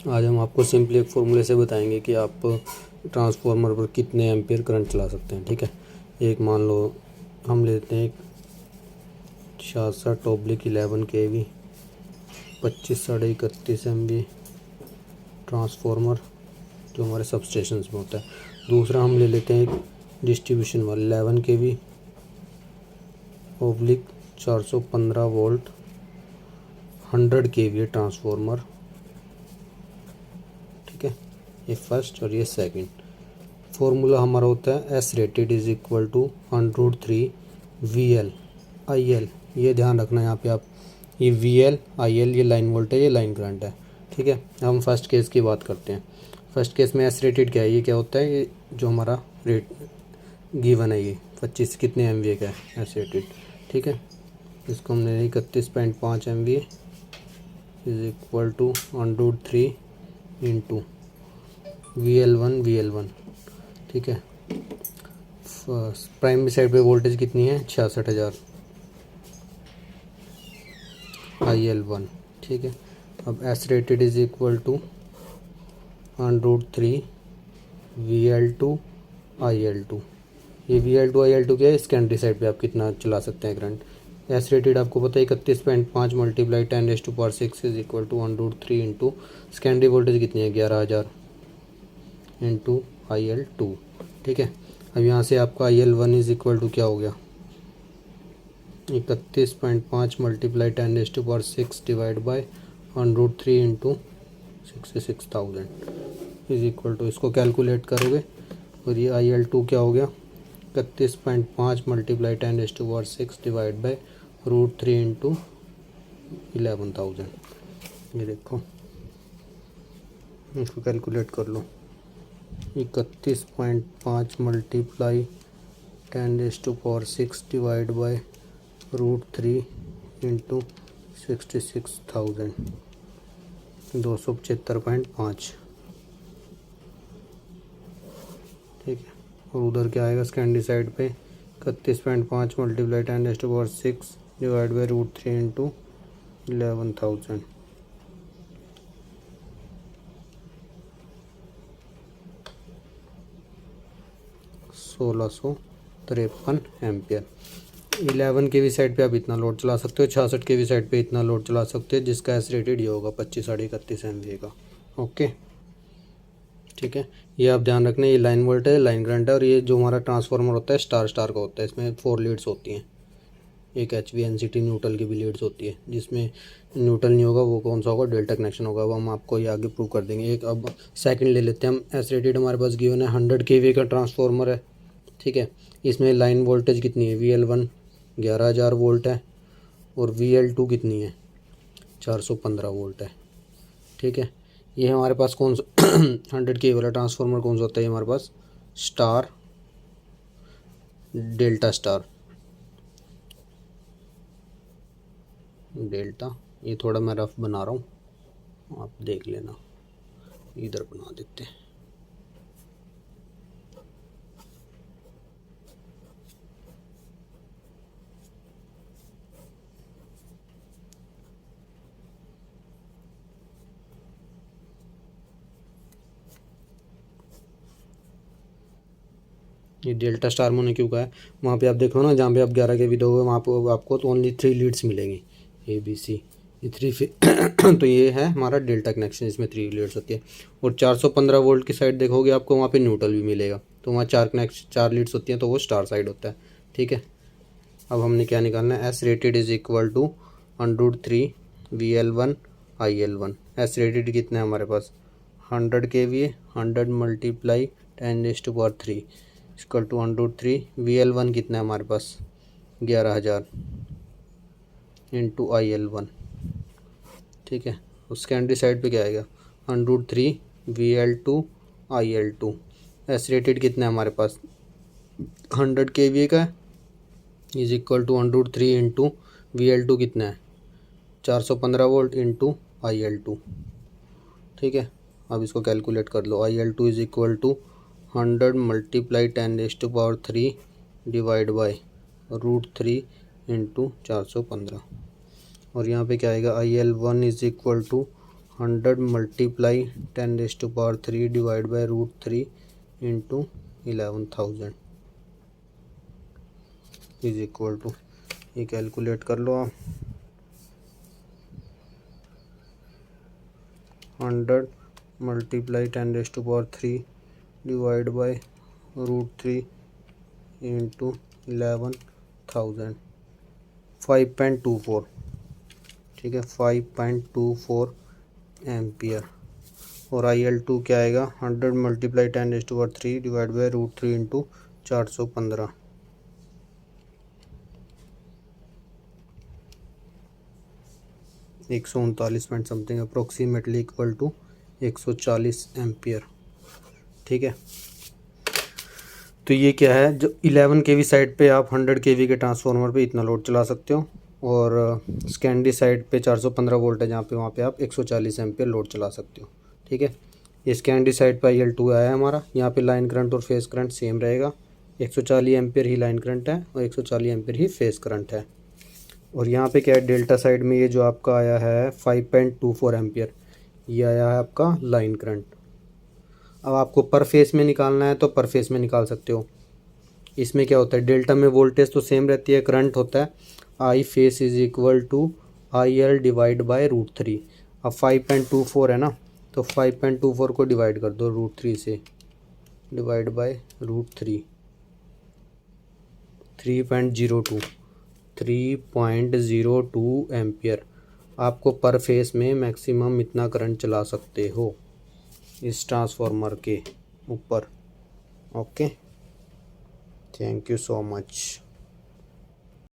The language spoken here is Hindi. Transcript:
आज हम आपको सिंपली एक फॉर्मूले से बताएंगे कि आप ट्रांसफार्मर पर कितने एम्पियर करंट चला सकते हैं। ठीक है, एक मान लो हम लेते हैं एक 66/11 kV 25 31.5 MV ट्रांसफार्मर जो हमारे सबस्टेशन में होता है। दूसरा हम ले लेते हैं एक डिस्ट्रीब्यूशन वाला 11 kV oblique 415 volt 100 kVA transformer. ठीक है, ये फर्स्ट और ये सेकंड। फॉर्मूला हमारा होता है S rated is equal to √3 VL IL। ये ध्यान रखना यहाँ पे आप, ये VL IL ये लाइन वोल्टेज, ये लाइन करंट है। ठीक है, हम फर्स्ट केस की बात करते हैं। फर्स्ट केस में S rated क्या है, ये क्या होता है, ये जो हमारा रेट गिवन है ये 25 कितने MVA का है S rated। ठीक है, इसको हमने 31.5 MVA is equal to √3 into VL1। ठीक है, प्राइमरी साइड पे वोल्टेज कितनी है 66,000 IL1। ठीक है, अब S rated is equal to √3 VL2 IL2। ये VL2 IL2 क्या है, सेकेंडरी साइड पे आप कितना चला सकते हैं करंट। S rated आपको पता है 31.5 × 10⁶ is equal to √3 into secondary voltage कितनी है 11,000 इंटू IL2। ठीक है, अब यहाँ से आपका IL1 इज इक्वल टू क्या हो गया 31.5 × 10⁶ divide by √3 into 66,000 is equal to, इसको कैलकुलेट करोगे और ये IL2 क्या हो गया 31.5 × 10⁶ डिवाइड बाय √3 इंटू 11,000। ये देखो, इसको कैलकुलेट कर लो। 31.5 × 10⁶ डिवाइड बाय √3 इंटू 66,000 275.5। ठीक है, और उधर क्या आएगा सेकेंडरी साइड पे 31.5 × 10⁶ divide by √3 into 11,000 1653 ampere. 11 kV side पे आप इतना लोड चला सकते हो, 66 kV साइड पे इतना लोड चला सकते हो, जिसका S rated ये होगा 25 31.5 MVA का। ओके, ठीक है, ये आप ध्यान रखना, ये लाइन वोल्टेज है, लाइन करंट है, और ये जो हमारा ट्रांसफार्मर होता है स्टार स्टार का होता है। इसमें 4 लीड्स होती हैं, एक HV NCT न्यूट्रल की भी लीड्स होती है। जिसमें न्यूट्रल नहीं होगा वो कौन सा होगा, डेल्टा कनेक्शन होगा, वो हम आपको ये आगे प्रूव कर देंगे। एक अब सेकंड ले लेते हैं हम। S rated हमारे पास गिवन है 100 kV का ट्रांसफार्मर है। ठीक है, इसमें लाइन वोल्टेज कितनी है VL1 11,000 वोल्ट है, और VL2 कितनी है 415 वोल्ट है। ठीक है, ये हमारे पास कौन सा 100 kV वाला ट्रांसफार्मर कौन सा होता है, हमारे पास स्टार डेल्टा स्टार डेल्टा। ये थोड़ा मैं रफ बना रहा हूँ, आप देख लेना, इधर बना देते हैं। ये डेल्टा स्टार मैंने क्यों कहा है, वहाँ पे आप देखो ना, जहाँ पे आप 11 kV दोगे वहाँ पे आपको तो ओनली 3 लीड्स मिलेंगी ABC, ये 3 तो ये है हमारा डेल्टा कनेक्शन, इसमें 3 लीड्स होती है। और 415 वोल्ट की साइड देखोगे आपको वहाँ पे न्यूट्रल भी मिलेगा, तो वहाँ 4 लीड्स होती हैं, तो वो स्टार साइड होता है। ठीक है, अब हमने क्या निकालना है, S rated is equal to √3 VL1 IL1। S rated कितना है हमारे पास 100 kVA, 100 × 10⁻³ इक्वल टू √3 VL1 कितना है हमारे पास 11,000 इंटू IL1। ठीक है, उस सेकेंडरी साइड पे क्या आएगा √3 VL2 IL2। S rated कितना है हमारे पास 100 kVA का is equal to √3 into VL2 कितना है 415 वोल्ट इंटू IL2। ठीक है, अब इसको कैलकुलेट कर लो। IL2 is equal to 100 × 10⁻³ divide by √3 into 415, और यहाँ पे क्या आएगा IL1 is equal to 100 multiply 10⁻³ divide by √3 into 11,000 is equal to, ये कैलकुलेट कर लो आप, 100 मल्टीप्लाई 10⁻³ डिवाइड बाय √3 इंटू 11,000, 5.24, ठीक है, 5.24 एम्पियर। और IL2 क्या आएगा, 100 multiply 10⁻³ divide by √3 into 415, 139 point something, approximately equal to 140 ampere. ठीक है, तो ये क्या है, जो 11 kV साइड पे आप 100 kV के ट्रांसफार्मर पे इतना लोड चला सकते हो, और सेकेंडरी साइड पे 415 वोल्ट है जहाँ पे, वहाँ पे आप 140 एम्पियर लोड चला सकते हो। ठीक है, ये सेकेंडरी साइड पे IL2 आया है हमारा। यहाँ पे लाइन करंट और फेस करंट सेम रहेगा, 140 एम्पियर ही लाइन करंट है और 140 एम्पियर ही फेस करंट है। और यहाँ पे क्या है, डेल्टा साइड में ये जो आपका आया है 5.24 एम्पियर, ये आया है आपका लाइन करंट। अब आपको पर फेस में निकालना है तो पर फेस में निकाल सकते हो। इसमें क्या होता है, डेल्टा में वोल्टेज तो सेम रहती है, करंट होता है I phase is equal to IL divide by √3। अब 5.24 है ना, तो 5.24 को डिवाइड कर दो √3 से, डिवाइड बाय √3, 3.02 एम्पियर आपको पर फेस में मैक्सिमम इतना करंट चला सकते हो इस ट्रांसफार्मर के ऊपर। Okay, thank you so much.